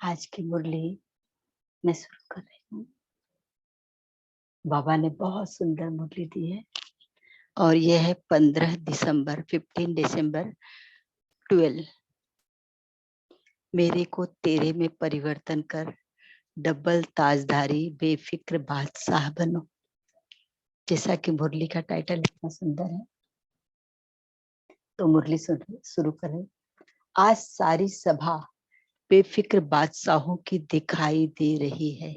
आज की मुरली मैं शुरू कर रही हूँ। बाबा ने बहुत सुंदर मुरली दी है और यह है 15 दिसंबर 12 मेरे को तेरे में परिवर्तन कर, डबल ताजधारी बेफिक्र बादशाह बनो। जैसा कि मुरली का टाइटल इतना सुंदर है तो मुरली शुरू करें। आज सारी सभा बेफिक्र बादशाहों की दिखाई दे रही है,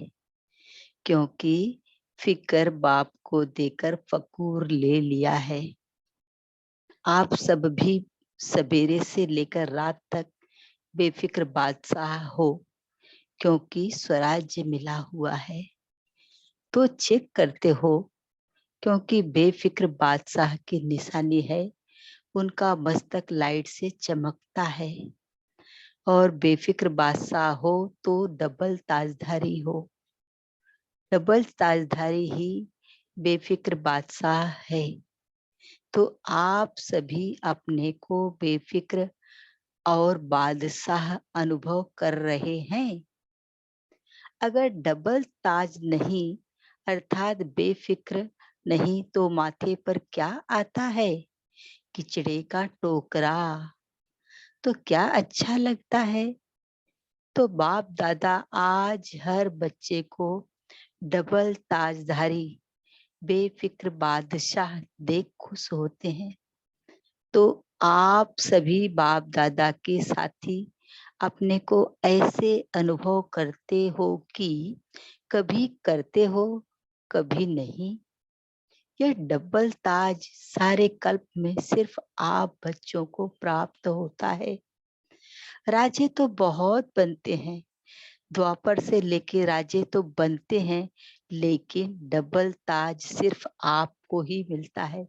क्योंकि फिक्र बाप को देकर फकूर ले लिया है। आप सब भी सवेरे से लेकर रात तक बेफिक्र बादशाह हो, क्योंकि स्वराज्य मिला हुआ है। तो चेक करते हो, क्योंकि बेफिक्र बादशाह की निशानी है, उनका मस्तक लाइट से चमकता है। और बेफिक्र बादशाह हो तो डबल ताजधारी हो। डबल ताजधारी ही बेफिक्र बादशाह है। तो आप सभी अपने को बेफिक्र और बादशाह अनुभव कर रहे हैं। अगर डबल ताज नहीं अर्थात बेफिक्र नहीं तो माथे पर क्या आता है? किचड़े का टोकरा। तो क्या अच्छा लगता है? तो बाप दादा आज हर बच्चे को डबल ताजधारी बेफिक्र बादशाह देख खुश होते हैं। तो आप सभी बाप दादा के साथी अपने को ऐसे अनुभव करते हो कि कभी करते हो कभी नहीं। यह डबल ताज सारे कल्प में सिर्फ आप बच्चों को प्राप्त होता है। राजे तो बहुत बनते हैं, द्वापर से लेके राजे तो बनते हैं, लेकिन डबल ताज सिर्फ आपको ही मिलता है।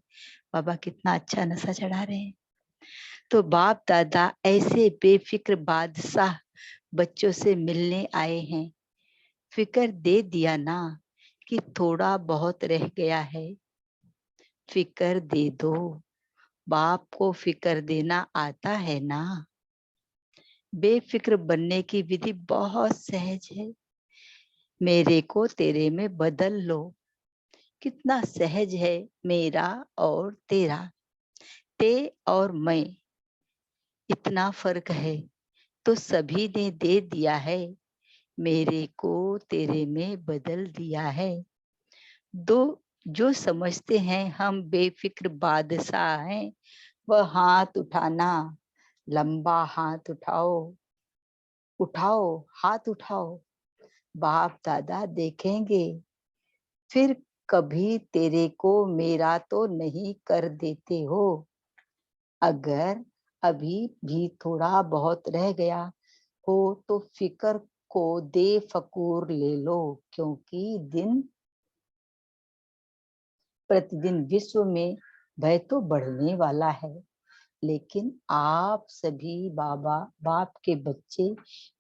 बाबा कितना अच्छा नशा चढ़ा रहे हैं। तो बाप दादा ऐसे बेफिक्र बादशाह बच्चों से मिलने आए हैं। फिक्र दे दिया ना कि थोड़ा बहुत रह गया है। फिक्र दे दो, बाप को फिक्र देना आता है ना। बेफिक्र बनने की विधि बहुत सहज है। मेरे को तेरे में बदल लो। कितना सहज है मेरा और तेरा, ते और मैं। इतना फर्क है तो सभी ने दे दिया है। मेरे को तेरे में बदल दिया है। दो जो समझते हैं हम बेफिक्र बादशाह हैं, वह हाथ उठाना। लंबा हाथ उठाओ, उठाओ, हाथ उठाओ। बाप दादा देखेंगे। फिर कभी तेरे को मेरा तो नहीं कर देते हो। अगर अभी भी थोड़ा बहुत रह गया हो तो फिक्र को दे फकूर ले लो, क्योंकि दिन प्रतिदिन विश्व में भय तो बढ़ने वाला है। लेकिन आप सभी बाबा बाप के बच्चे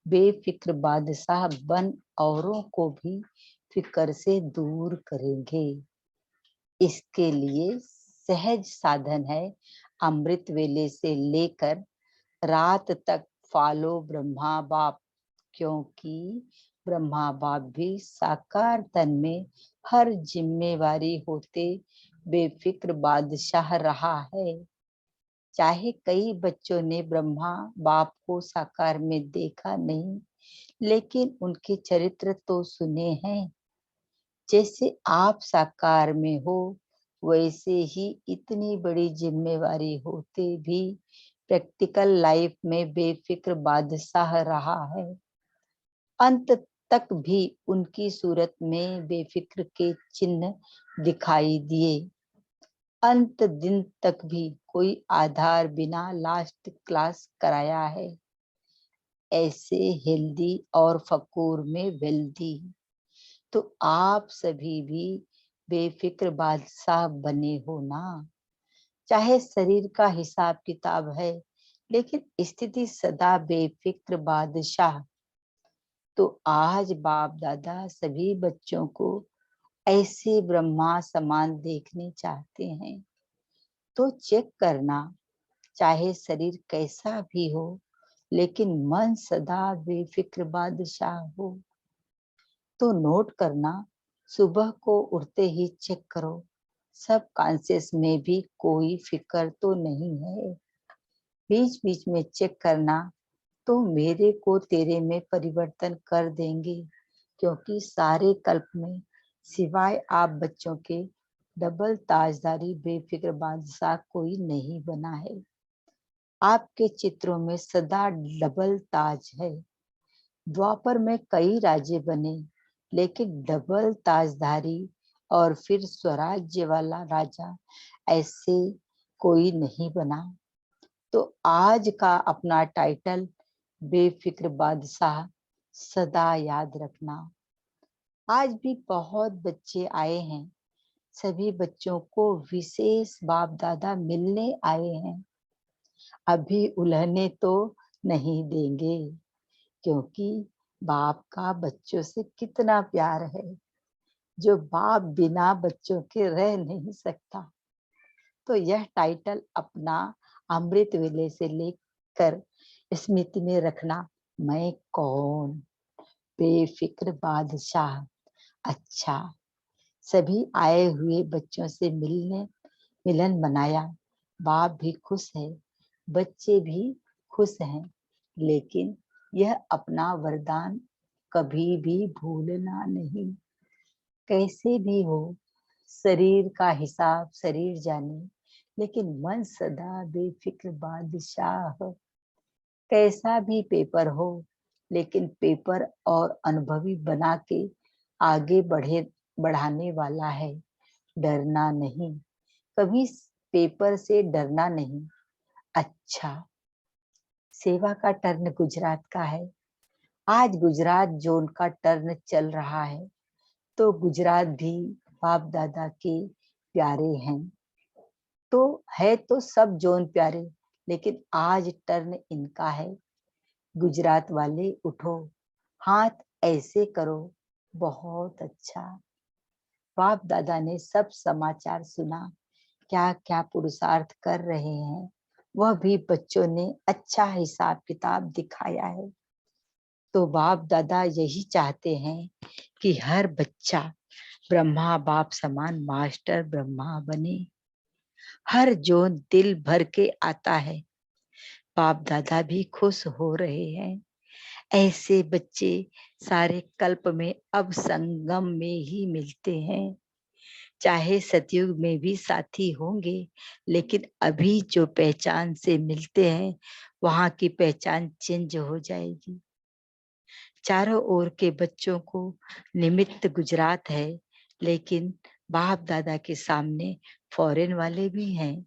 बेफिक्र बादशाह बन औरों को भी फिक्र से दूर करेंगे। इसके लिए सहज साधन है। अमृत वेले से लेकर रात तक फॉलो ब्रह्मा बाप, क्योंकि ब्रह्मा बाप भी साकार तन में हर जिम्मेवारी होते बेफिक्र बादशाह रहा है। चाहे कई बच्चों ने ब्रह्मा बाप को साकार में देखा नहीं, लेकिन उनके चरित्र तो सुने हैं। जैसे आप साकार में हो, वैसे ही इतनी बड़ी जिम्मेवारी होते भी प्रैक्टिकल लाइफ में बेफिक्र बादशाह रहा है। अंत तक भी उनकी सूरत में बेफिक्र के चिन्ह दिखाई दिए। अंत दिन तक भी कोई आधार बिना लास्ट क्लास कराया है। ऐसे हेल्दी और फकूर में वेल्दी। तो आप सभी भी बेफिक्र बादशाह बने हो ना। चाहे शरीर का हिसाब किताब है, लेकिन स्थिति सदा बेफिक्र बादशाह। तो आज बाप दादा सभी बच्चों को ऐसे ब्रह्मा समान देखने चाहते हैं। तो चेक करना, चाहे शरीर कैसा भी हो, लेकिन मन सदा बेफिक्र बादशाह हो। तो नोट करना, सुबह को उठते ही चेक करो, सब कॉन्शियस में भी कोई फिक्र तो नहीं है। बीच बीच में चेक करना, तो मेरे को तेरे में परिवर्तन कर देंगे, क्योंकि सारे कल्प में सिवाय आप बच्चों के डबल ताजदारी बेफिक्र बादशाह कोई नहीं बना है। आपके चित्रों में सदा डबल ताज है। द्वापर में कई राजे बने, लेकिन डबल ताजधारी और फिर स्वराज्य वाला राजा ऐसे कोई नहीं बना। तो आज का अपना टाइटल बेफिक्र बादशाह सदा याद रखना। आज भी बहुत बच्चे आए हैं, सभी बच्चों को विशेष बाप दादा मिलने आए हैं। अभी उलझने तो नहीं देंगे, क्योंकि बाप का बच्चों से कितना प्यार है, जो बाप बिना बच्चों के रह नहीं सकता। तो यह टाइटल अपना अमृत वेले से लेकर स्मृति में रखना। मैं कौन? बेफिक्र बादशाह। अच्छा, सभी आए हुए बच्चों से मिलन मनाया। बाप भी खुश है, बच्चे भी खुश हैं, लेकिन यह अपना वरदान कभी भी भूलना नहीं। कैसे भी हो, शरीर का हिसाब शरीर जाने, लेकिन मन सदा बेफिक्र बादशाह। कैसा भी पेपर हो, लेकिन पेपर और अनुभवी बना के आगे बढ़ाने वाला है। डरना नहीं, कभी पेपर से डरना नहीं। अच्छा, सेवा का टर्न गुजरात का है। आज गुजरात जोन का टर्न चल रहा है, तो गुजरात भी बाप दादा के प्यारे हैं। तो सब जोन प्यारे, लेकिन आज टर्न इनका है। गुजरात वाले उठो, हाथ ऐसे करो, बहुत अच्छा। बाप दादा ने सब समाचार सुना, क्या क्या पुरुषार्थ कर रहे हैं, वह भी बच्चों ने अच्छा हिसाब किताब दिखाया है। तो बाप दादा यही चाहते हैं कि हर बच्चा ब्रह्मा बाप समान मास्टर ब्रह्मा बने। हर जोन दिल भर के आता है, बाप दादा भी खुश हो रहे हैं। ऐसे बच्चे सारे कल्प में अब संगम में ही मिलते हैं। चाहे सतयुग में भी साथी होंगे, लेकिन अभी जो पहचान से मिलते हैं, वहां की पहचान चेंज हो जाएगी। चारों ओर के बच्चों को निमित्त गुजरात है, लेकिन बाप दादा के सामने फॉरेन वाले भी हैं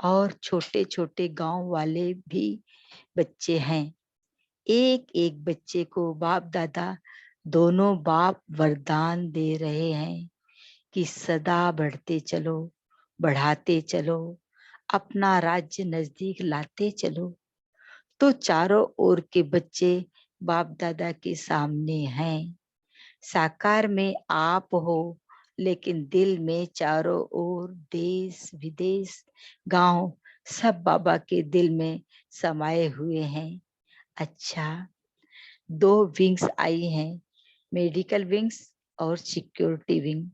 और छोटे छोटे गांव वाले भी बच्चे हैं। एक एक बच्चे को बाप दादा दोनों बाप वरदान दे रहे हैं कि सदा बढ़ते चलो, बढ़ाते चलो, अपना राज्य नजदीक लाते चलो। तो चारों ओर के बच्चे बाप दादा के सामने हैं। साकार में आप हो, लेकिन दिल में चारों ओर देश विदेश गांव सब बाबा के दिल में समाये हुए हैं। अच्छा, दो विंग्स आई हैं, मेडिकल विंग्स और सिक्योरिटी विंग।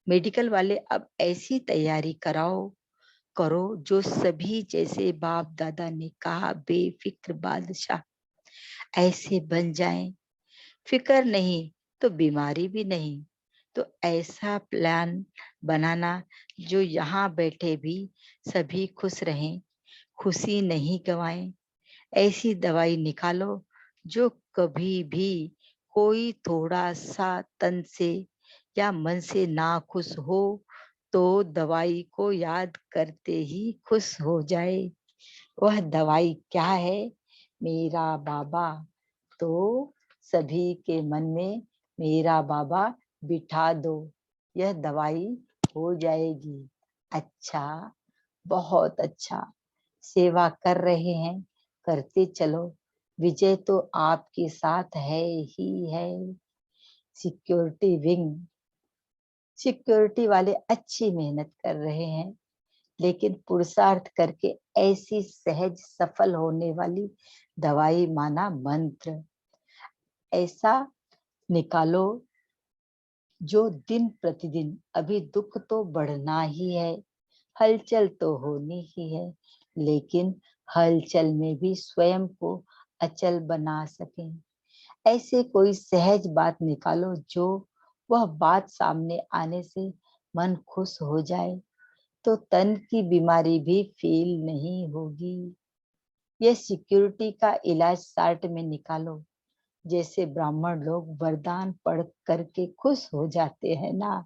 मेडिकल वाले अब ऐसी तैयारी करो जो सभी जैसे बाप दादा ने कहा बेफिक्र बादशाह ऐसे बन जाएं। फिक्र नहीं तो बीमारी भी नहीं। तो ऐसा प्लान बनाना जो यहाँ बैठे भी सभी खुश रहें, खुशी नहीं गवाएं। ऐसी दवाई निकालो जो कभी भी कोई थोड़ा सा तन से या मन से ना खुश हो, तो दवाई को याद करते ही खुश हो जाए। वह दवाई क्या है? मेरा बाबा। तो सभी के मन में मेरा बाबा बिठा दो, यह दवाई हो जाएगी। अच्छा, बहुत अच्छा। सेवा कर रहे हैं, करते चलो, विजय तो आपके साथ है ही है। सिक्योरिटी विंग, सिक्योरिटी वाले अच्छी मेहनत कर रहे हैं, लेकिन पुरुषार्थ करके ऐसी सहज सफल होने वाली दवाई माना मंत्र। ऐसा निकालो जो दिन प्रतिदिन, अभी दुख तो बढ़ना ही है, हलचल तो होनी ही है, लेकिन हलचल में भी स्वयं को अचल बना सके। ऐसे कोई सहज बात निकालो जो वह बात सामने आने से मन खुश हो जाए, तो तन की बीमारी भी फील नहीं होगी। यह सिक्योरिटी का इलाज सार्ट में निकालो, जैसे ब्राह्मण लोग वरदान पढ़ करके खुश हो जाते हैं ना,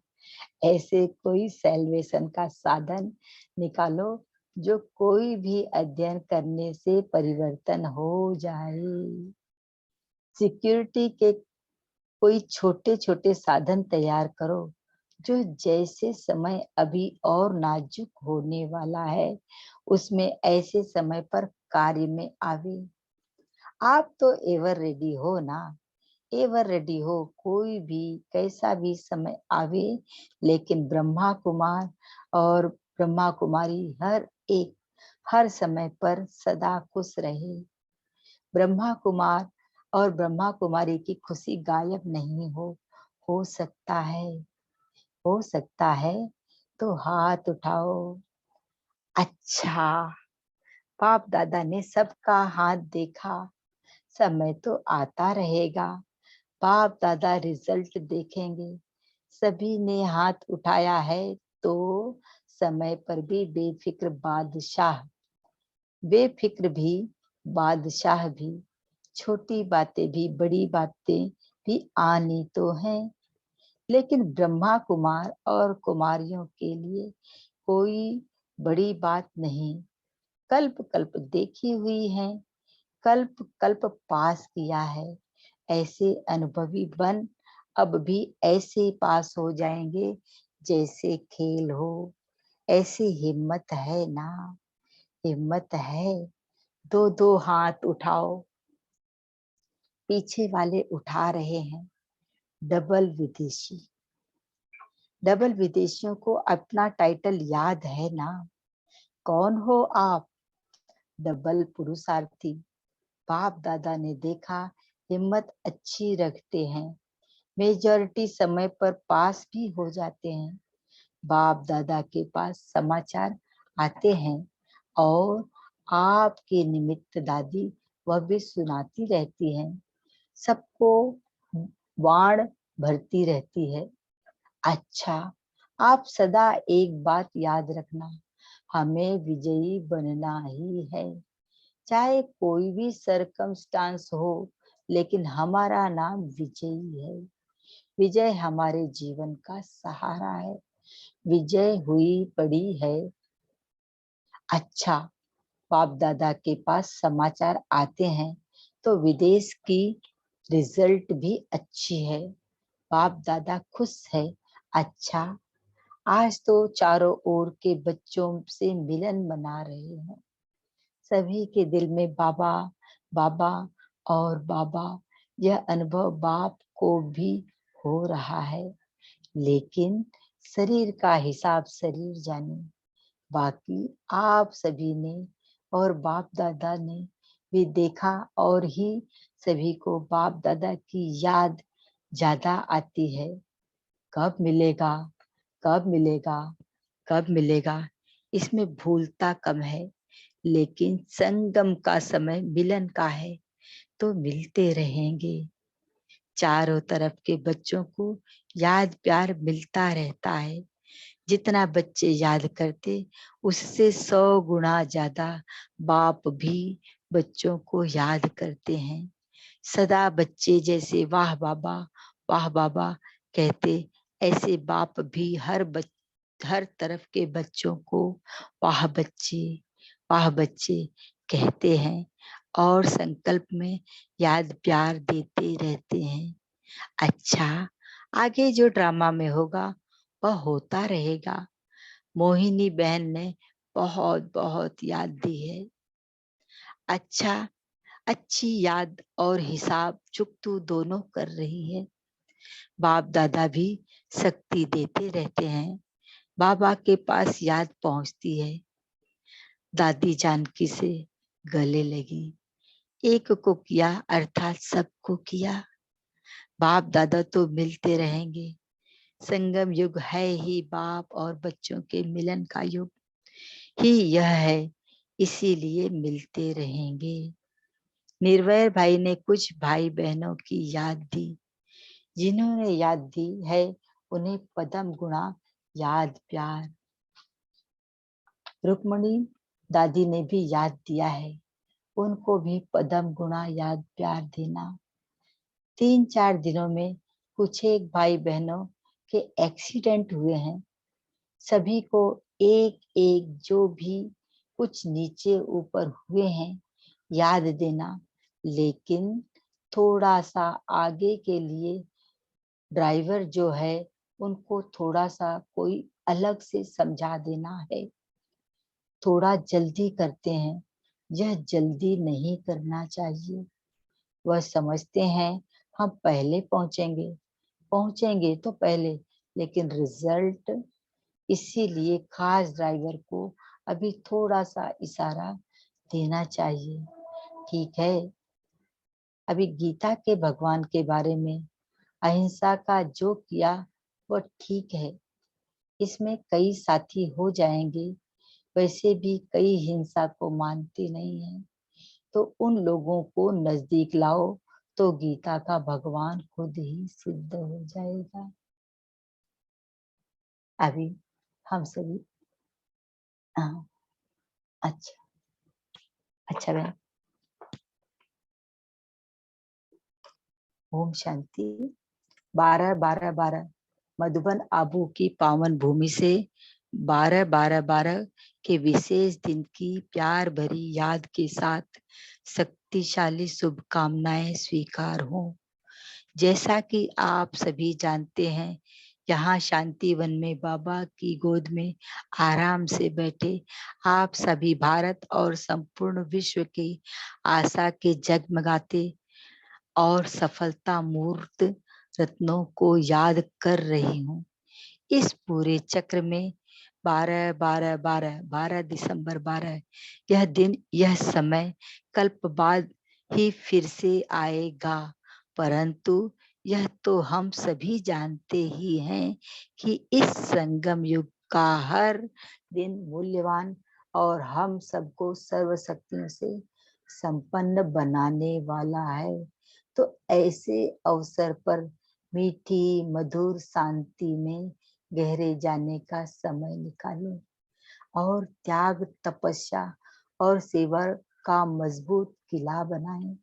ऐसे कोई सैल्वेशन का साधन निकालो जो कोई भी अध्ययन करने से परिवर्तन हो जाए। सिक्योरिटी के कोई छोटे छोटे साधन तैयार करो जो जैसे समय अभी और नाजुक होने वाला है, उसमें ऐसे समय पर कार्य में आवे। आप तो एवर रेडी हो ना, एवर रेडी हो, कोई भी कैसा भी समय आवे, लेकिन ब्रह्मा कुमार और ब्रह्मा कुमारी हर एक हर समय पर सदा खुश रहे। ब्रह्मा कुमार और ब्रह्मा कुमारी की खुशी गायब नहीं हो सकता है, हो सकता है तो हाथ उठाओ। अच्छा, बाप दादा ने सबका हाथ देखा, समय तो आता रहेगा, बाप दादा रिजल्ट देखेंगे। सभी ने हाथ उठाया है तो समय पर भी बेफिक्र बादशाह, बेफिक्र भी बादशाह भी, छोटी बातें भी बड़ी बातें भी आनी तो हैं, लेकिन ब्रह्मा कुमार और कुमारियों के लिए कोई बड़ी बात नहीं। कल्प कल्प देखी हुई है, कल्प कल्प पास किया है, ऐसे अनुभवी बन अब भी ऐसे पास हो जाएंगे जैसे खेल हो। ऐसी हिम्मत है ना, हिम्मत है, दो दो हाथ उठाओ। पीछे वाले उठा रहे हैं। डबल विदेशी, डबल विदेशियों को अपना टाइटल याद है ना? कौन हो आप? डबल पुरुषार्थी। बाप दादा ने देखा हिम्मत अच्छी रखते हैं, मेजॉरिटी समय पर पास भी हो जाते हैं। बाप दादा के पास समाचार आते हैं और आपके निमित्त दादी वह भी सुनाती रहती हैं, सबको वाण भरती रहती है। अच्छा, आप सदा एक बात याद रखना, हमें विजयी बनना ही है, चाहे कोई भी सरकमस्टांस हो, लेकिन हमारा नाम विजयी है। विजय हमारे जीवन का सहारा है, विजय हुई पड़ी है। अच्छा, बाप दादा के पास समाचार आते हैं तो विदेश की रिजल्ट भी अच्छी है, बाप दादा खुश है। अच्छा, आज तो चारों ओर के बच्चों से मिलन मना रहे हैं, सभी के दिल में बाबा बाबा और बाबा, यह अनुभव बाप को भी हो रहा है, लेकिन शरीर का हिसाब शरीर जाने। बाकी आप सभी ने और बाप दादा ने भी देखा, और ही सभी को बाप दादा की याद ज्यादा आती है। कब मिलेगा, कब मिलेगा, कब मिलेगा, इसमें भूलता कम है, लेकिन संगम का समय मिलन का है, तो मिलते रहेंगे। चारों तरफ के बच्चों को याद प्यार मिलता रहता है, जितना बच्चे याद करते उससे 100 गुना ज्यादा बाप भी बच्चों को याद करते हैं। सदा बच्चे जैसे वाह बाबा कहते, ऐसे बाप भी हर तरफ के बच्चों को वाह बच्चे कहते हैं, और संकल्प में याद प्यार देते रहते हैं। अच्छा, आगे जो ड्रामा में होगा वह होता रहेगा। मोहिनी बहन ने बहुत बहुत याद दी है। अच्छा, अच्छी याद और हिसाब चुकतू दोनों कर रही है। बाप दादा भी शक्ति देते रहते हैं, बाबा के पास याद पहुंचती है, दादी जानकी से गले लगी, एक को किया अर्थात सबको किया। बाप दादा तो मिलते रहेंगे, संगम युग है ही बाप और बच्चों के मिलन का युग ही यह है, इसीलिए मिलते रहेंगे। निर्वैर भाई ने कुछ भाई बहनों की याद दी, जिन्होंने याद दी है उन्हें पदम गुणा याद प्यार। रुक्मणी दादी ने भी याद दिया है, उनको भी पदम गुणा याद प्यार देना। 3-4 दिनों में कुछ एक भाई बहनों के एक्सीडेंट हुए हैं, सभी को एक एक जो भी कुछ नीचे ऊपर हुए हैं याद देना, लेकिन थोड़ा सा आगे के लिए ड्राइवर जो है उनको थोड़ा सा कोई अलग से समझा देना है। थोड़ा जल्दी करते हैं, यह जल्दी नहीं करना चाहिए। वह समझते हैं हम पहले पहुंचेंगे, पहुंचेंगे तो पहले, लेकिन रिजल्ट, इसीलिए खास ड्राइवर को अभी थोड़ा सा इशारा देना चाहिए। ठीक है, अभी गीता के भगवान के बारे में अहिंसा का जो किया वो ठीक है, इसमें कई साथी हो जाएंगे, वैसे भी कई हिंसा को मानते नहीं हैं, तो उन लोगों को नजदीक लाओ तो गीता का भगवान खुद ही सिद्ध हो जाएगा। अभी हम सभी, हाँ, अच्छा अच्छा बहन, ओम शांति। 12-12-12 मधुबन आबू की पावन भूमि से 12-12-12 के विशेष दिन की प्यार भरी याद के साथ शक्तिशाली शुभकामनाएं स्वीकार हो। जैसा कि आप सभी जानते हैं, यहाँ शांति वन में बाबा की गोद में आराम से बैठे आप सभी भारत और संपूर्ण विश्व की आशा के जगमगाते और सफलता मूर्त रत्नों को याद कर रही हूँ। इस पूरे चक्र में 12-12-12 दिसंबर 12 यह दिन, यह समय कल्प बाद ही फिर से आएगा, परंतु यह तो हम सभी जानते ही हैं कि इस संगम युग का हर दिन मूल्यवान और हम सबको सर्वशक्तियों से संपन्न बनाने वाला है। तो ऐसे अवसर पर मीठी मधुर शांति में गहरे जाने का समय निकालें और त्याग, तपस्या और सेवा का मजबूत किला बनाएं।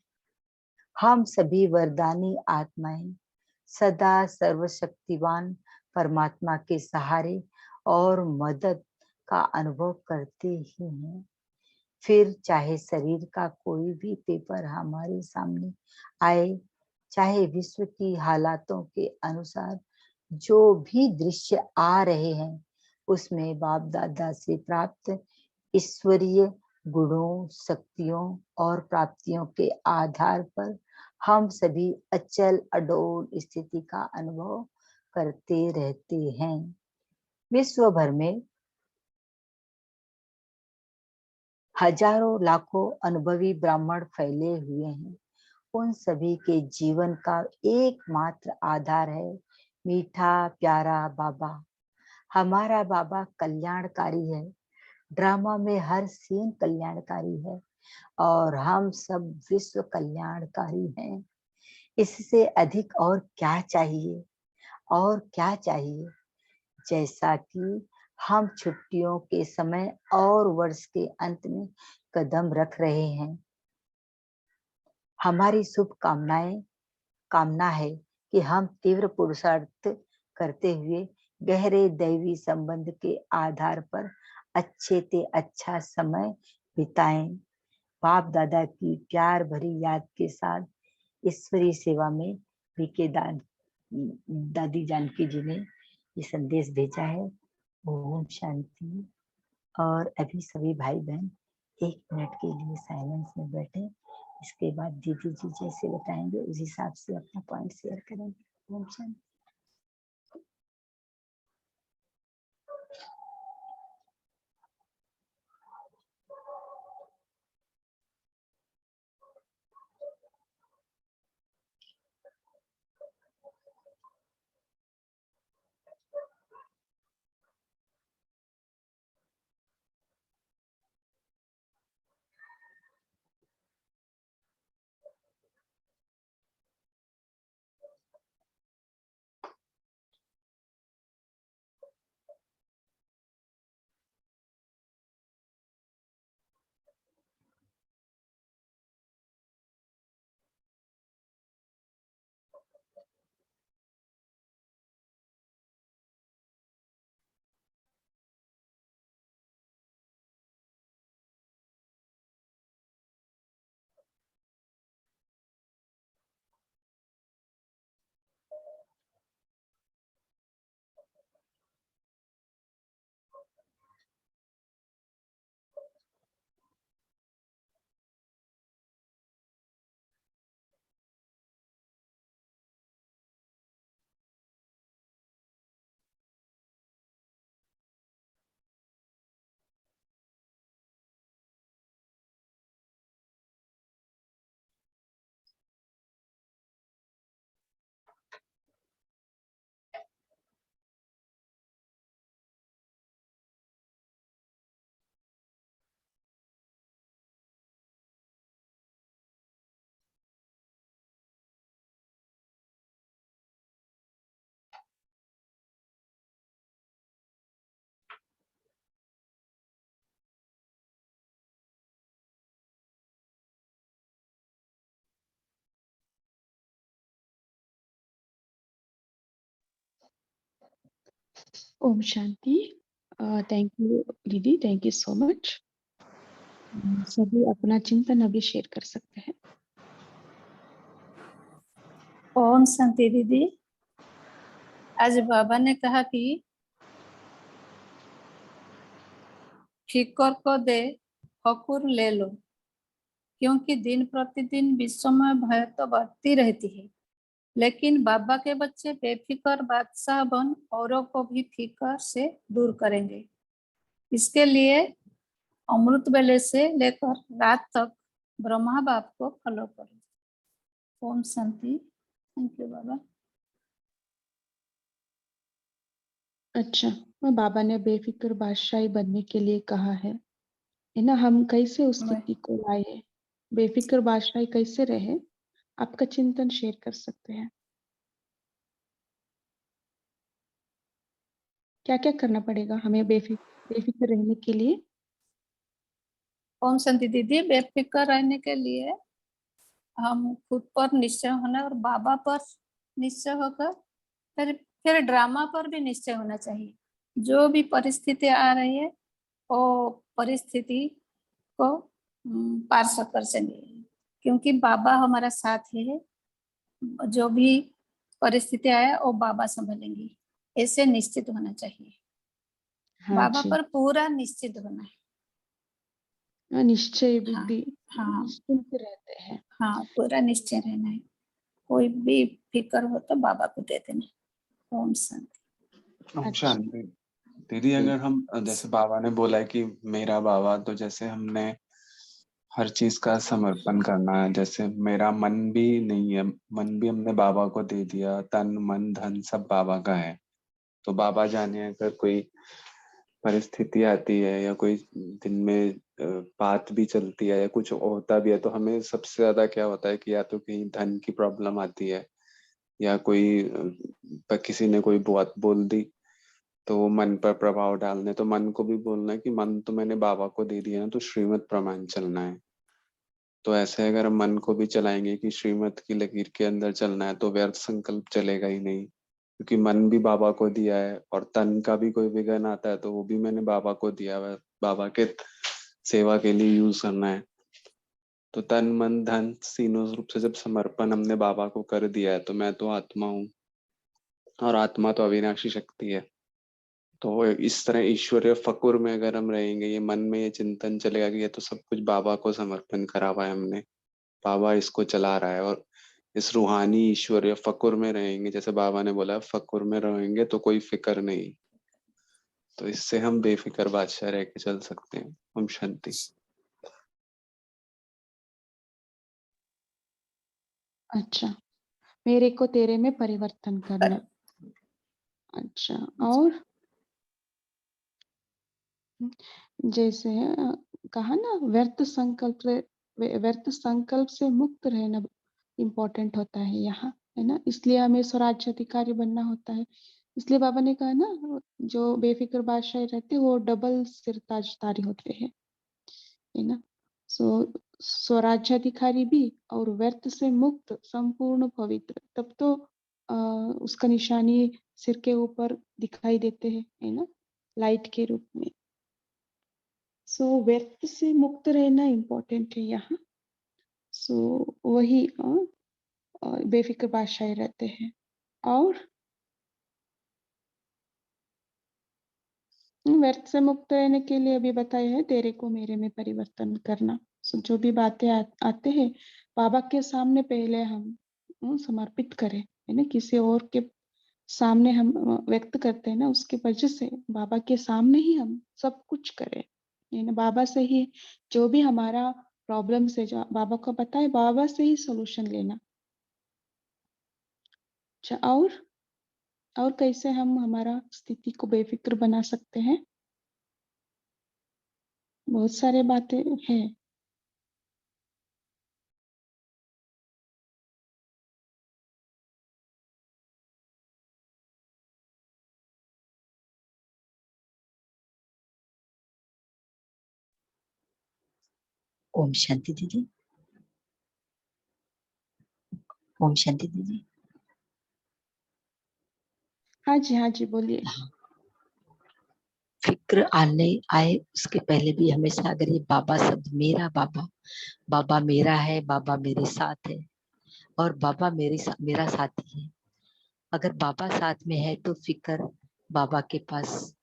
हम सभी वरदानी आत्माएं सदा सर्वशक्तिवान परमात्मा के सहारे और मदद का अनुभव करते ही हैं। फिर चाहे शरीर का कोई भी पेपर हमारे सामने आए, चाहे विश्व की हालातों के अनुसार जो भी दृश्य आ रहे हैं, उसमें बाप दादा से प्राप्त ईश्वरीय गुणों, शक्तियों और प्राप्तियों के आधार पर हम सभी अचल अडोल स्थिति का अनुभव करते रहते हैं। विश्व भर में हजारों लाखों अनुभवी ब्राह्मण फैले हुए हैं, उन सभी के जीवन का एकमात्र आधार है मीठा प्यारा बाबा। हमारा बाबा कल्याणकारी है, ड्रामा में हर सीन कल्याणकारी है और हम सब विश्व कल्याणकारी हैं। इससे अधिक और क्या चाहिए, और क्या चाहिए। जैसा कि हम छुट्टियों के समय और वर्ष के अंत में कदम रख रहे हैं, हमारी शुभकामनाएं कामना है कि हम तीव्र पुरुषार्थ करते हुए गहरे दैवी संबंध के आधार पर अच्छे से अच्छा समय बिताएं। बाप दादा की प्यार भरी याद के साथ ईश्वरीय सेवा में बीके दादी जानकी जी ने ये संदेश भेजा है। ओम शांति। और अभी सभी भाई बहन 1 मिनट के लिए साइलेंस में बैठे, इसके बाद दीदी जी जैसे बताएंगे उस हिसाब से अपना पॉइंट शेयर करेंगे। ओम शांति। ओम शांति। थैंक यू दीदी, थैंक यू सो मच। सभी अपना चिंतन अभी शेयर कर सकते हैं। ओम शांति दीदी। आज बाबा ने कहा कि फिकर को दे फकुर ले लो, क्योंकि दिन प्रतिदिन विश्व में भय तो बढ़ती रहती है, लेकिन बाबा के बच्चे बेफिकर बादशाह बन औरों को भी फिकर से दूर करेंगे। इसके लिए अमृत वेले से लेकर रात तक ब्रह्मा बाप को फॉलो करो। ओम शांति। थैंक यू बाबा। अच्छा, बाबा ने बेफिक्र बादशाही बनने के लिए कहा है ना। हम कैसे उस स्थिति को लाए, बेफिक्र बादशाही कैसे रहे, आपका चिंतन शेयर कर सकते हैं। क्या क्या करना पड़ेगा हमें बेफिक्र रहने के लिए? ओम शांति दीदी। बेफिक्र रहने के लिए हम खुद पर निश्चय होना और बाबा पर निश्चय होकर फिर ड्रामा पर भी निश्चय होना चाहिए। जो भी परिस्थिति आ रही है वो परिस्थिति को पार कर सकेंगे, क्योंकि बाबा हमारा साथ है। जो भी परिस्थिति आए वो बाबा संभालेंगे, ऐसे निश्चित होना चाहिए। हाँ बाबा जी, पर पूरा निश्चित होना है। निश्चय हाँ, बुद्धि, हाँ, निश्चिंत रहते हैं। हाँ, पूरा निश्चय रहना है। कोई भी फिक्र हो तो बाबा को दे देना। ओम शांति। ओम अच्छा। शांति। दीदी, अगर हम जैसे बाबा ने बोला है कि मेरा बाबा, तो जैसे हमने हर चीज का समर्पण करना है। जैसे मेरा मन भी नहीं है, मन भी हमने बाबा को दे दिया, तन मन धन सब बाबा का है। तो बाबा जाने अगर कोई परिस्थिति आती है या कोई दिन में बात भी चलती है या कुछ होता भी है, तो हमें सबसे ज्यादा क्या होता है कि या तो कहीं धन की प्रॉब्लम आती है या कोई किसी ने कोई बात बोल दी तो वो मन पर प्रभाव डालने। तो मन को भी बोलना है कि मन तो मैंने बाबा को दे दिया ना, तो श्रीमत प्रमाण चलना है। तो ऐसे अगर हम मन को भी चलाएंगे कि श्रीमत की लकीर के अंदर चलना है, तो व्यर्थ संकल्प चलेगा ही नहीं, क्योंकि मन भी बाबा को दिया है और तन का भी कोई विघ्न आता है तो वो भी मैंने बाबा को दिया है, बाबा के सेवा के लिए यूज करना है। तो तन मन धन तीनों रूप से जब समर्पण हमने बाबा को कर दिया है, तो मैं तो आत्मा हूँ और आत्मा तो अविनाशी शक्ति है। तो इस तरह ईश्वरीय फकुर में अगर हम रहेंगे, ये मन में ये चिंतन चलेगा कि ये तो सब कुछ बाबा को समर्पण करा हुआ है हमने, बाबा इसको चला रहा है, और इस रूहानी ईश्वरीय फकुर में रहेंगे। जैसे बाबा ने बोला फकुर में रहेंगे तो कोई फिक्र नहीं, तो इससे हम बेफिक्र बादशाह रह के चल सकते हैं। ओम शांति। अच्छा, मेरे को तेरे में परिवर्तन करना। अच्छा, और जैसे कहा ना, व्यर्थ संकल्प से मुक्त रहना इम्पोर्टेंट होता है यहाँ, है ना। इसलिए हमें स्वराज्य अधिकारी बनना होता है। इसलिए बाबा ने कहा ना, जो बेफिक्र बादशाह रहते हैं वो डबल सिर ताजदारी होते हैं, है ना। सो स्वराज्याधिकारी भी और व्यर्थ से मुक्त, संपूर्ण पवित्र, तब तो उसका निशानी सिर के ऊपर दिखाई देते हैं, है ना, लाइट के रूप में। सो व्यर्थ से मुक्त रहना इम्पोर्टेंट है यहाँ। सो वही बेफिक्र बादशाह रहते हैं। और व्यर्थ से मुक्त रहने के लिए अभी बताया है, तेरे को मेरे में परिवर्तन करना। सो जो भी बातें आते हैं बाबा के सामने पहले हम समर्पित करें, है ना। किसी और के सामने हम व्यक्त करते हैं ना, उसके वजह से बाबा के सामने ही हम सब कुछ करें, है ना। बाबा से ही जो भी हमारा प्रॉब्लम से जो बाबा को पता है, बाबा से ही सोल्यूशन लेना। अच्छा, और कैसे हम हमारा स्थिति को बेफिक्र बना सकते हैं? बहुत सारे बातें हैं। ओम शांति दीदी। ओम शांति दीदी। हाँ जी, हाँ जी, बोलिए। बेफिक्र आए उसके पहले भी हमेशा अगर ये बाबा शब्द, मेरा बाबा, बाबा मेरा है, बाबा मेरे साथ है और बाबा मेरा साथी है। अगर बाबा साथ में है तो फिक्र बाबा के पास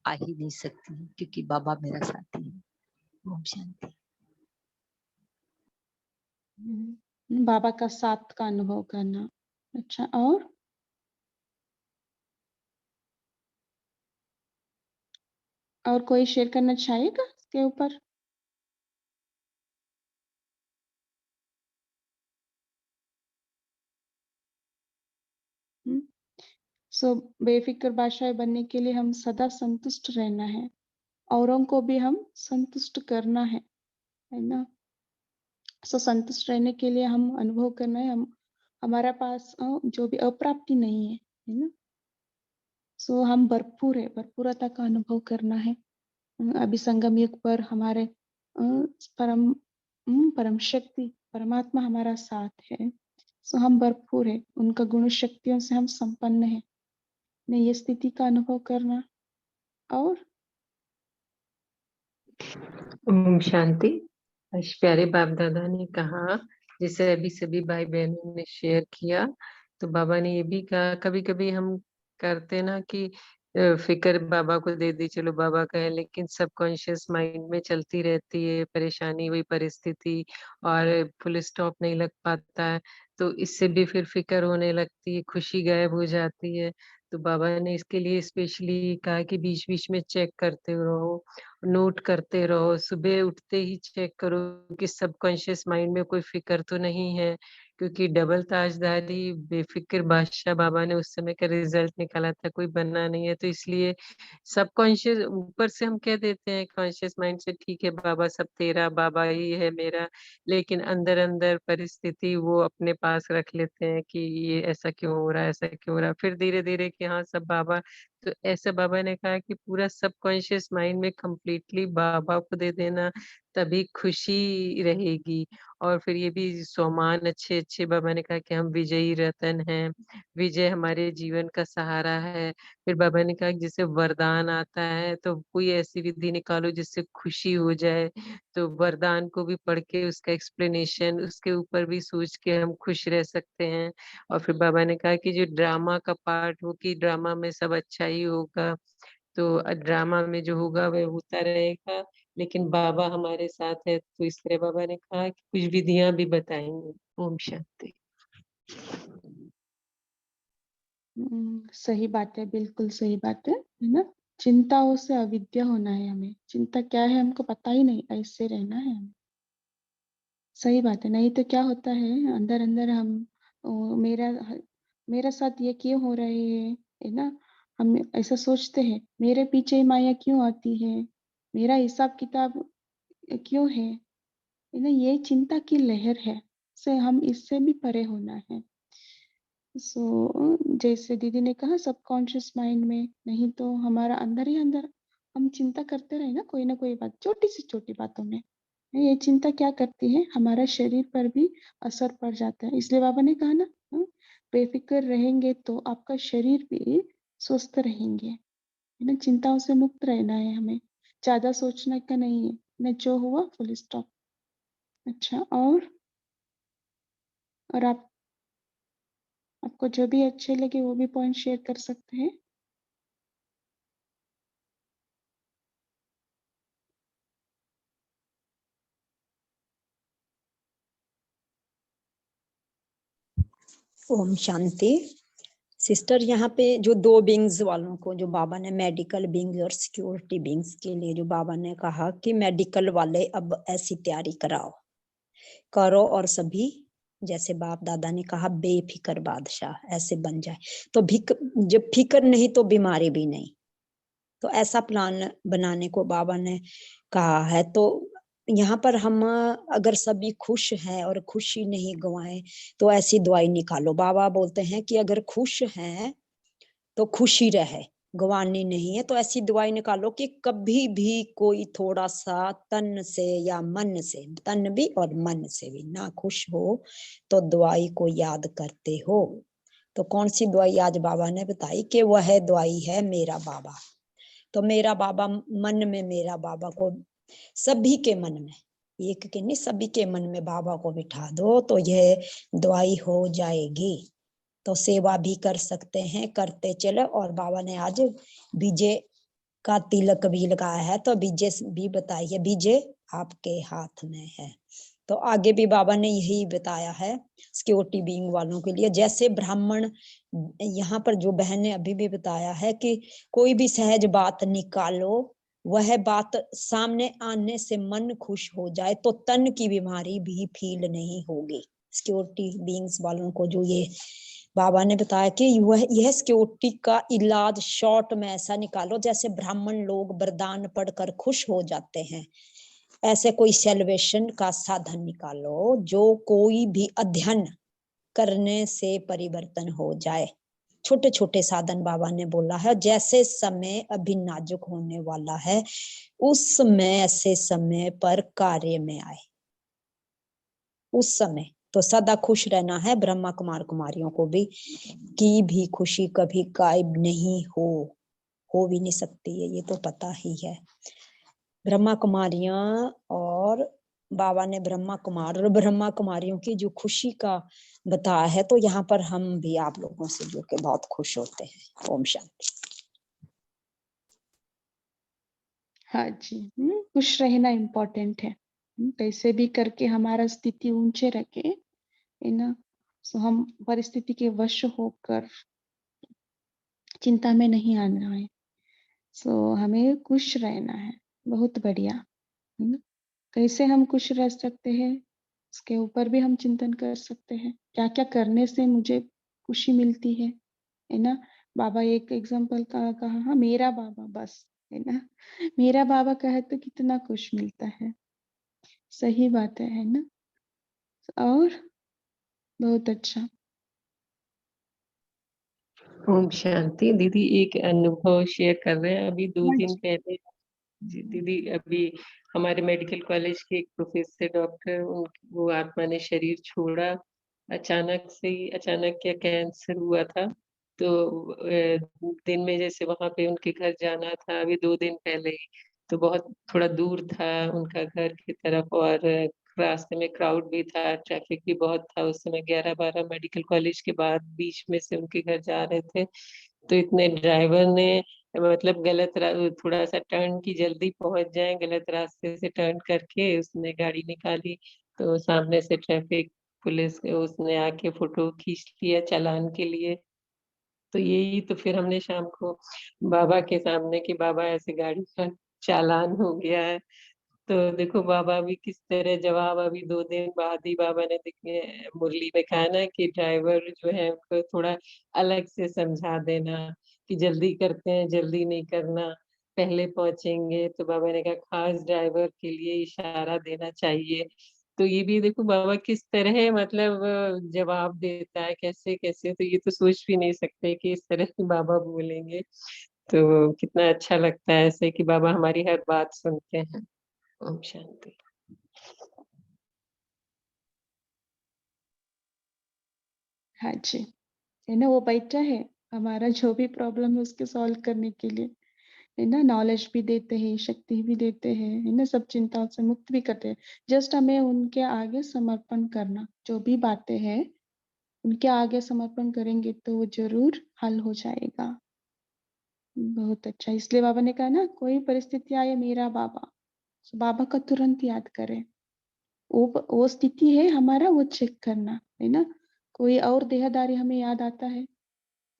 आ ही नहीं सकती, क्योंकि बाबा मेरा साथी है। ओम शांति। बाबा का साथ का अनुभव करना। अच्छा, और कोई शेयर करना चाहेगा इसके ऊपर? सो बेफिक्र बादशाह बनने के लिए हम सदा संतुष्ट रहना है, औरों को भी हम संतुष्ट करना है ना। सो संतुष्ट रहने के लिए हम अनुभव करना है, हमारा पास जो भी अप्राप्ति नहीं है ना। सो हम भरपूर है, भरपूरता का अनुभव करना है। अभी संगम युग पर हमारे परम शक्ति परमात्मा हमारा साथ है। सो हम भरपूर है, उनका गुण शक्तियों से हम संपन्न है। ने ये स्थिति का अनुभव करना। और ओम शांति। आज प्यारे बाप दादा ने कहा, जिसे अभी सभी भाई बहनों ने शेयर किया, तो बाबा ने ये भी कहा, कभी कभी हम करते ना कि फिक्र बाबा को दे दी, चलो बाबा का है, लेकिन सबकॉन्शियस माइंड में चलती रहती है परेशानी, वही परिस्थिति, और फुल स्टॉप नहीं लग पाता है, तो इससे भी फिर फिक्र होने लगती है, खुशी गायब हो जाती है। तो बाबा ने इसके लिए स्पेशली कहा कि बीच बीच में चेक करते रहो, नोट करते रहो, सुबह उठते ही चेक करो कि सबकॉन्शियस माइंड में कोई फिक्र तो नहीं है, क्योंकि डबल ताजदारी बेफिक्र बादशाह बाबा ने उस समय का रिजल्ट निकाला था, कोई बनना नहीं है। तो इसलिए सबकॉन्शियस, ऊपर से हम कह देते हैं कॉन्शियस माइंड से, ठीक है बाबा सब तेरा, बाबा ही है मेरा, लेकिन अंदर अंदर परिस्थिति वो अपने पास रख लेते हैं कि ये ऐसा क्यों हो रहा है, ऐसा क्यों हो रहा है, फिर धीरे धीरे कि हाँ सब बाबा। तो ऐसे बाबा ने कहा कि पूरा सबकॉन्शियस माइंड में कंप्लीटली बाबा को दे देना, तभी खुशी रहेगी। और फिर ये भी सोमान अच्छे अच्छे बाबा ने कहा कि हम विजयी रतन हैं, विजय हमारे जीवन का सहारा है। फिर बाबा ने कहा कि जैसे वरदान आता है तो कोई ऐसी विधि निकालो जिससे खुशी हो जाए, तो वरदान को भी पढ़ के उसका एक्सप्लेनेशन, उसके ऊपर भी सोच के हम खुश रह सकते हैं। और फिर बाबा ने कहा कि जो ड्रामा का पार्ट हो, कि ड्रामा में सब अच्छा ही होगा, तो ड्रामा में जो होगा वह होता रहेगा, लेकिन बाबा हमारे साथ है, तो इसलिए बाबा ने कहा कि कुछ विधियां भी बताएंगे। ओम शांति। सही बात है, बिल्कुल सही बात है ना। चिंताओं से अविद्या होना है हमें, चिंता क्या है हमको पता ही नहीं, ऐसे रहना है हमें। सही बात है, नहीं तो क्या होता है अंदर अंदर हम मेरा साथ ये क्यों हो रहे है ना। हम ऐसा सोचते हैं, मेरे पीछे माया क्यों आती है, मेरा हिसाब किताब क्यों है ना। ये चिंता की लहर है, से हम इससे भी परे होना है। जैसे दीदी ने कहा सबकॉन्शियस माइंड में, नहीं तो हमारा अंदर ही अंदर हम चिंता करते रहे ना कोई बात, छोटी से छोटी बातों में। ये चिंता क्या करती है, हमारा शरीर पर भी असर पड़ जाता है। इसलिए बाबा ने कहा ना, बेफिक्र रहेंगे तो आपका शरीर भी स्वस्थ रहेंगे, है ना। चिंताओं से मुक्त रहना है हमें, ज्यादा सोचने का नहीं है ना, जो हुआ फुल स्टॉप। अच्छा, और आपको जो भी अच्छे लगे वो भी पॉइंट शेयर कर सकते हैं। ओम शांति। सिस्टर, यहाँ पे जो दो बिंग्स वालों को, जो बाबा ने मेडिकल बिंग्स और सिक्योरिटी बिंग्स के लिए जो बाबा ने कहा कि मेडिकल वाले अब ऐसी तैयारी करो और सभी जैसे बाप दादा ने कहा बेफिक्र बादशाह ऐसे बन जाए। तो जब फिक्र नहीं तो बीमारी भी नहीं, तो ऐसा प्लान बनाने को बाबा ने कहा है। तो यहाँ पर हम अगर सभी खुश हैं और खुशी नहीं गवाएं तो ऐसी दवाई निकालो। बाबा बोलते हैं कि अगर खुश हैं तो खुशी रहे, गवानी नहीं है। तो ऐसी दवाई निकालो कि कभी भी कोई थोड़ा सा तन से या मन से, तन भी और मन से भी ना खुश हो तो दवाई को याद करते हो। तो कौन सी दवाई आज बाबा ने बताई कि वह दवाई है मेरा बाबा। तो मेरा बाबा मन में, मेरा बाबा को सभी के मन में, एक के नहीं सभी के मन में बाबा को बिठा दो तो यह दवाई हो जाएगी। तो सेवा भी कर सकते हैं, करते चले। और बाबा ने आज विजय का तिलक भी लगाया है, तो विजय भी बताइए, विजय आपके हाथ में है। तो आगे भी बाबा ने यही बताया है सिक्योरिटी बीइंग वालों के लिए। जैसे ब्राह्मण, यहाँ पर जो बहन ने अभी भी बताया है कि कोई भी सहज बात निकालो, वह बात सामने आने से मन खुश हो जाए तो तन की बीमारी भी फील नहीं होगी। सिक्योरिटी बीइंग्स वालों को जो ये बाबा ने बताया कि यह सिक्योरिटी का इलाज शॉर्ट में ऐसा निकालो, जैसे ब्राह्मण लोग वरदान पढ़कर खुश हो जाते हैं, ऐसे कोई सेलिब्रेशन का साधन निकालो जो कोई भी अध्ययन करने से परिवर्तन हो जाए। छोटे छोटे साधन बाबा ने बोला है। जैसे समय अभी नाजुक होने वाला है, उस समय ऐसे समय पर कार्य में आए। उस समय तो सदा खुश रहना है। ब्रह्मा कुमार कुमारियों को भी की भी खुशी कभी गायब नहीं हो भी नहीं सकती है, ये तो पता ही है। ब्रह्मा कुमारियां और बाबा ने ब्रह्मा कुमार और ब्रह्मा कुमारियों की जो खुशी का बताया है, तो यहाँ पर हम भी आप लोगों से जुड़ के बहुत खुश होते हैं। ओम शांति। हाँ जी, खुश रहना इम्पोर्टेंट है। कैसे भी करके हमारा स्थिति ऊंचे रखे, है ना। सो हम परिस्थिति के वश होकर चिंता में नहीं आना है। सो हमें खुश रहना है। बहुत बढ़िया, है ना। कैसे हम खुश रह सकते हैं, इसके ऊपर भी हम चिंतन कर सकते हैं। क्या क्या करने से मुझे खुशी मिलती है ना। बाबा एक एग्जाम्पल का कहा, हाँ मेरा बाबा बस, है ना। मेरा बाबा कहे तो कितना खुश मिलता है। सही बात है ना। और बहुत अच्छा। ओम शांति। दीदी एक अनुभव शेयर कर रहे हैं। अभी 2 हाँ दिन जी। पहले जी दीदी, अभी हमारे मेडिकल कॉलेज के एक प्रोफेसर डॉक्टर, वो आत्मा ने शरीर छोड़ा। अचानक से ही, अचानक क्या कैंसर हुआ था। तो दिन में जैसे वहां पे उनके घर जाना था, अभी 2 दिन पहले ही, तो बहुत थोड़ा दूर था उनका घर की तरफ, और रास्ते में क्राउड भी था, ट्रैफिक भी बहुत था उस समय। 11-12 मेडिकल कॉलेज के बाद बीच में से उनके घर जा रहे थे, तो इतने ड्राइवर ने मतलब थोड़ा सा टर्न की, जल्दी पहुंच जाए, गलत रास्ते से टर्न करके उसने गाड़ी निकाली। तो सामने से ट्रैफिक पुलिस उसने आके फोटो खींच लिया चालान के लिए। तो यही तो फिर हमने शाम को बाबा के सामने कि बाबा ऐसे गाड़ी का चालान हो गया है। तो देखो बाबा भी किस तरह जवाब, अभी 2 दिन बाद ही बाबा ने देखिए मुरली में कहा ना कि ड्राइवर जो है उनको थोड़ा अलग से समझा देना कि जल्दी करते हैं, जल्दी नहीं करना, पहले पहुंचेंगे। तो बाबा ने कहा खास ड्राइवर के लिए इशारा देना चाहिए। तो ये भी देखो बाबा किस तरह मतलब जवाब देता है, कैसे कैसे, तो ये तो सोच भी नहीं सकते कि इस तरह से बाबा बोलेंगे। तो कितना अच्छा लगता है ऐसे कि बाबा हमारी हर बात सुनते हैं। ओम शांति। हाँ जी, है ना। वो बैठा है हमारा जो भी प्रॉब्लम है उसके सॉल्व करने के लिए, है ना। नॉलेज भी देते हैं, शक्ति भी देते हैं, है ना। सब चिंताओं से मुक्त भी करते हैं। जस्ट हमें उनके आगे समर्पण करना, जो भी बातें हैं उनके आगे समर्पण करेंगे तो वो जरूर हल हो जाएगा। बहुत अच्छा। इसलिए बाबा ने कहा ना, कोई परिस्थिति आए मेरा बाबा, तो बाबा का तुरंत याद करें। वो स्थिति है हमारा, वो चेक करना, है ना। कोई और देहदारी हमें याद आता है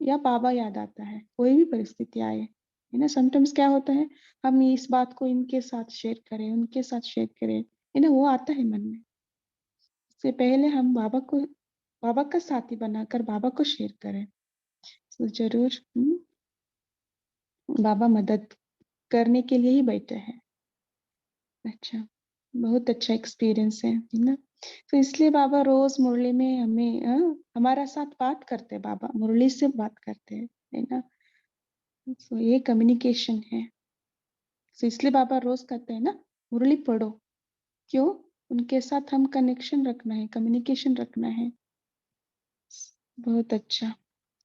या बाबा याद आता है, कोई भी परिस्थिति आए, है ना। समटाइम्स क्या होता है, हम इस बात को इनके साथ शेयर करें, उनके साथ शेयर करें, है ना। वो आता है मन में। इससे पहले हम बाबा का साथी बनाकर बाबा को शेयर करें, तो जरूर बाबा मदद करने के लिए ही बैठे हैं। अच्छा, बहुत अच्छा एक्सपीरियंस है ना। तो इसलिए बाबा रोज मुरली में हमें हमारा साथ बात करते हैं, बाबा मुरली से बात करते हैं, है ना। तो ये कम्युनिकेशन है। तो इसलिए बाबा रोज कहते हैं ना, मुरली पढ़ो। क्यों? उनके साथ हम कनेक्शन रखना है, कम्युनिकेशन रखना है। बहुत अच्छा।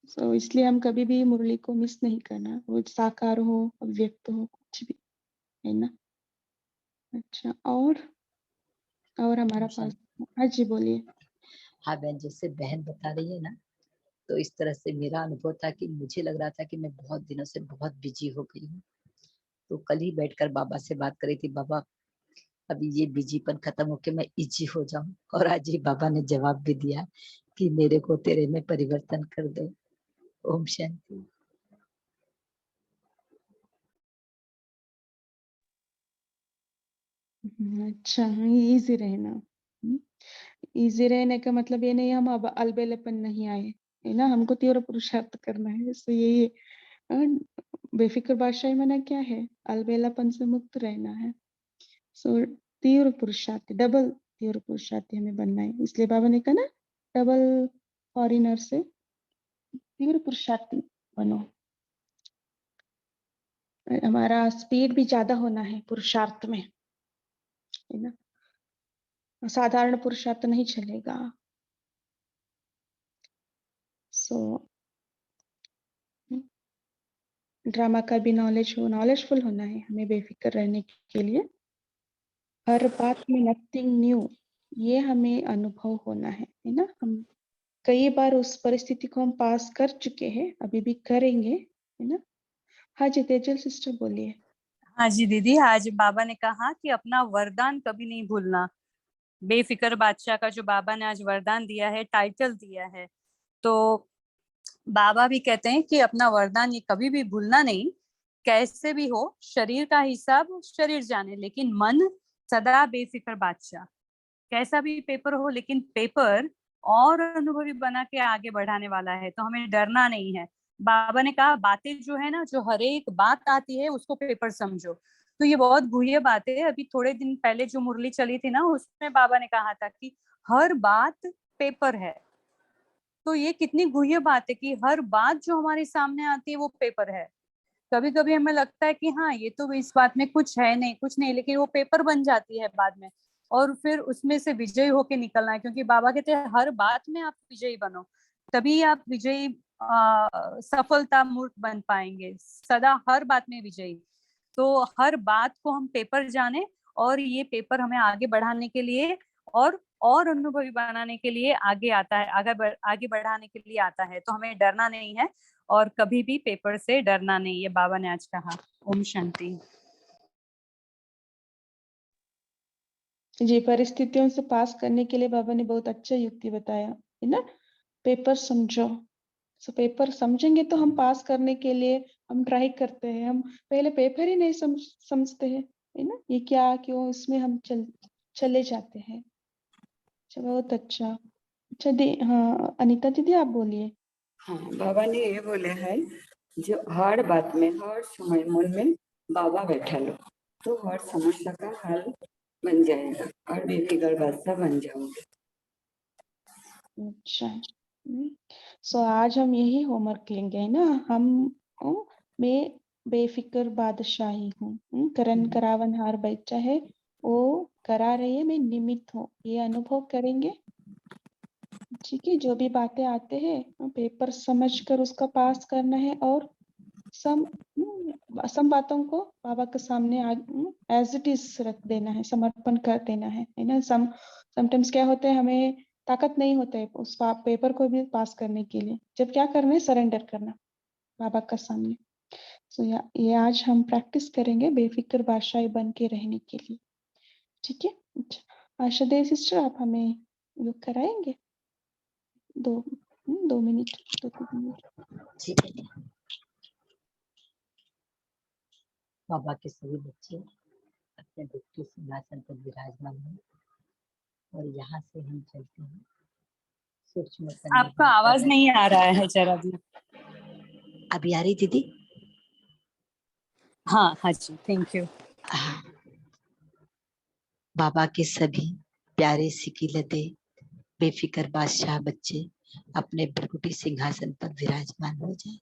सो इसलिए हम कभी भी मुरली को मिस नहीं करना, वो साकार हो अव्यक्त हो कुछ भी, है ना। अच्छा, और हमारा पास, हाँ जी बोलिए। हाँ बहन, जैसे बहन बता रही है ना, तो इस तरह से मेरा अनुभव था कि मुझे लग रहा था कि मैं बहुत दिनों से बहुत बिजी हो गई हूँ। तो कल ही बैठकर बाबा से बात करी थी, बाबा अभी ये बिजीपन खत्म होके मैं इजी हो जाऊं, और आज ही बाबा ने जवाब भी दिया कि मेरे को तेरे में परिवर्तन कर दो। ओम शांति। अच्छा, इजी रहना। इजी रहने का मतलब ये नहीं हम अब अलबेलेपन नहीं आए, है ना, हमको तीव्र पुरुषार्थ करना है। सो यही बेफिक्र बादशाही माना क्या है, अलबेलापन से मुक्त रहना है। सो तीव्र पुरुषार्थी, डबल तीव्र पुरुषार्थी हमें बनना है। इसलिए बाबा ने कहा ना, डबल फॉरिनर से तीव्र पुरुषार्थी बनो। हमारा स्पीड भी ज्यादा होना है पुरुषार्थ में, है ना, साधारण पुरुषार्थ नहीं चलेगा। सो ड्रामा का भी नॉलेजफुल होना है हमें बेफिक्र रहने के लिए। हर बात में नथिंग न्यू, ये हमें अनुभव होना है ना। हम कई बार उस परिस्थिति को हम पास कर चुके हैं, अभी भी करेंगे, है ना। हाँ जी, तेजल सिस्टर बोलिए। हाँ जी दीदी, आज बाबा ने कहा कि अपना वरदान कभी नहीं भूलना। बेफिक्र बादशाह का जो बाबा ने आज वरदान दिया है, टाइटल दिया है, तो बाबा भी कहते हैं कि अपना वरदान ये कभी भी भूलना नहीं। कैसे भी हो, शरीर का हिसाब शरीर जाने, लेकिन मन सदा बेफिक्र बादशाह। कैसा भी पेपर हो, लेकिन पेपर और अनुभवी बना के आगे बढ़ाने वाला है, तो हमें डरना नहीं है। बाबा ने कहा बातें जो है ना, जो हर एक बात आती है उसको पेपर समझो। तो ये बहुत गुह्य बात है। अभी थोड़े दिन पहले जो मुरली चली थी ना, उसमें बाबा ने कहा था कि हर बात पेपर है। तो ये कितनी गुह्य बात है कि हर बात जो हमारे सामने आती है वो पेपर है। कभी कभी हमें लगता है कि हाँ, ये तो इस बात में कुछ है नहीं, कुछ नहीं, लेकिन वो पेपर बन जाती है बाद में, और फिर उसमें से विजयी होके निकलना है। क्योंकि बाबा कहते हैं हर बात में आप विजयी बनो, तभी आप विजयी सफलता मूर्त बन पाएंगे, सदा हर बात में विजयी। तो हर बात को हम पेपर जाने, और ये पेपर हमें आगे बढ़ाने के लिए और अनुभवी बनाने के लिए आगे आता है, आगे बढ़ाने के लिए आता है। तो हमें डरना नहीं है, और कभी भी पेपर से डरना नहीं, ये बाबा ने आज कहा। ओम शांति। जी, परिस्थितियों से पास करने के लिए बाबा ने बहुत अच्छा युक्ति बताया, है ना। पेपर समझो। सो पेपर समझेंगे तो हम पास करने के लिए हम ट्राई करते हैं। हम पहले पेपर ही नहीं समझते हैं, है ना, ये क्या क्यों, इसमें हम चले जाते हैं। अच्छा, बहुत अच्छा। अच्छा हाँ, अनीता दीदी आप बोलिए। हाँ, बाबा ने ये बोले है, जो हर बात में हर समय मन में बाबा बैठा लो, तो हर समस्या का हल बन जाएगा और बेफिक्र बादशाह बन जाओगे। अच्छा, सो आज हम यही होमवर्क लेंगे, है ना। हम मैं बेफिक्र बादशाही हूँ, करण करावन हार बच्चा है, वो करा रही है, मैं निमित्त हूँ, ये अनुभव करेंगे। ठीक है, जो भी बातें आते हैं पेपर समझकर उसका पास करना है, और सम बातों को बाबा के सामने एज इट इज रख देना है, समर्पण कर देना है ना। समटाइम्स क्या होता है, हमें ताकत नहीं होता है उस पेपर को भी पास करने के लिए। जब क्या करना है, सरेंडर करना बाबा का सामने। सो ये आज हम प्रैक्टिस करेंगे बेफिक्र बादशाही बन के रहने के लिए। ठीक है, अच्छा आशा देव सिस्टर आप हमें योग कराएंगे 2 मिनट 2-3 मिनट। ठीक है। बाबा के सभी बच्चे अपने दुख सिंहासन पर विराजमान हैं, और यहाँ से हम चलते हैं सूक्ष्म तन में आपका बात कर आवाज रहे नहीं आ रहा है जरा भी। अभी आ रही दीदी? हाँ हाँ जी, थैंक यू। हाँ। बाबा के सभी प्यारे सिकीलते बेफिक्र बादशाह बच्चे अपने भ्रकुटी सिंहासन पर विराजमान हो जाए।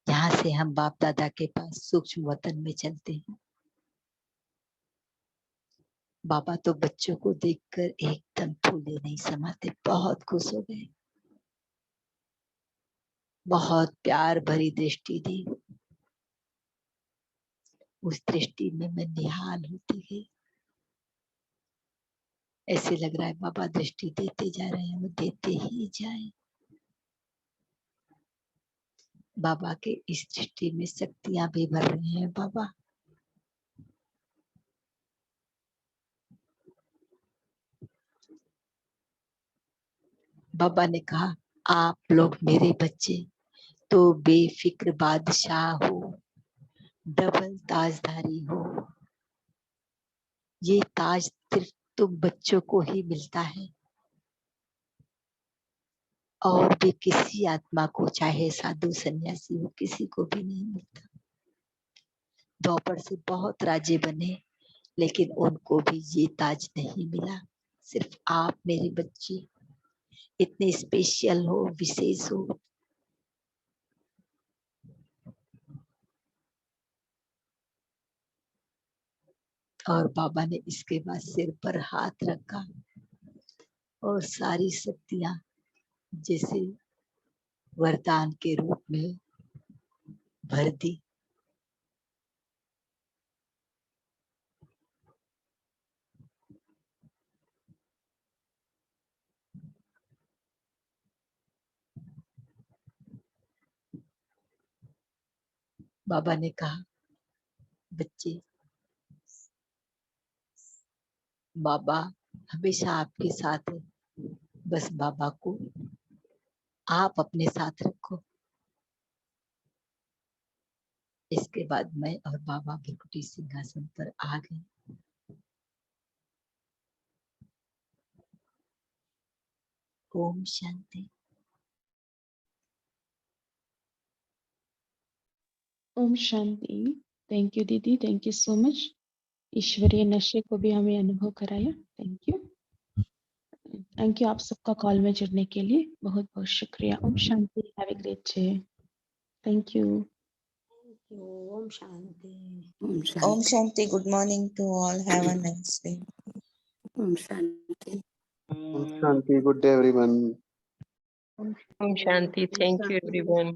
यहाँ से हम बाप दादा के पास सूक्ष्म वतन में चलते हैं। बाबा तो बच्चों को देखकर एकदम फूले नहीं समाते, बहुत खुश हो गए। बहुत प्यार भरी दृष्टि दी। उस दृष्टि में मैं निहाल होती गई। ऐसे लग रहा है बाबा दृष्टि देते जा रहे हैं, वो देते ही जाए। बाबा के इस दृष्टि में शक्तियां भी भर रही हैं बाबा। बाबा ने कहा आप लोग मेरे बच्चे तो बेफिक्र बादशाह हो, डबल ताजधारी हो। ये ताज सिर्फ तुम बच्चों को ही मिलता है और भी किसी आत्मा को, चाहे साधु सन्यासी हो, किसी को भी नहीं मिलता। द्वापर से बहुत राजे बने लेकिन उनको भी ये ताज नहीं मिला। सिर्फ आप मेरे बच्चे इतने स्पेशल हो, विशेष हो। और बाबा ने इसके बाद सिर पर हाथ रखा और सारी शक्तियां जैसे वरदान के रूप में भर दी। बाबा ने कहा बच्चे, बाबा हमेशा आपके साथ है, बस बाबा को आप अपने साथ रखो। इसके बाद मैं और बाबा भृकुटी सिंहासन पर आ गए। ओम शांति। ओम शांति। थैंक यू दीदी, थैंक यू सो मच। ईश्वरीय नशे को भी हमें अनुभव कराया। थैंक यू, थैंक यू आप सबका कॉल में जुड़ने के लिए बहुत बहुत शुक्रिया। Om Shanti. Have a great day. Thank you. Om Shanti. Om Om Shanti. Shanti, good morning to all. Have a nice day. Om Shanti. Shanti, good day everyone. Om Shanti. Thank you, everyone.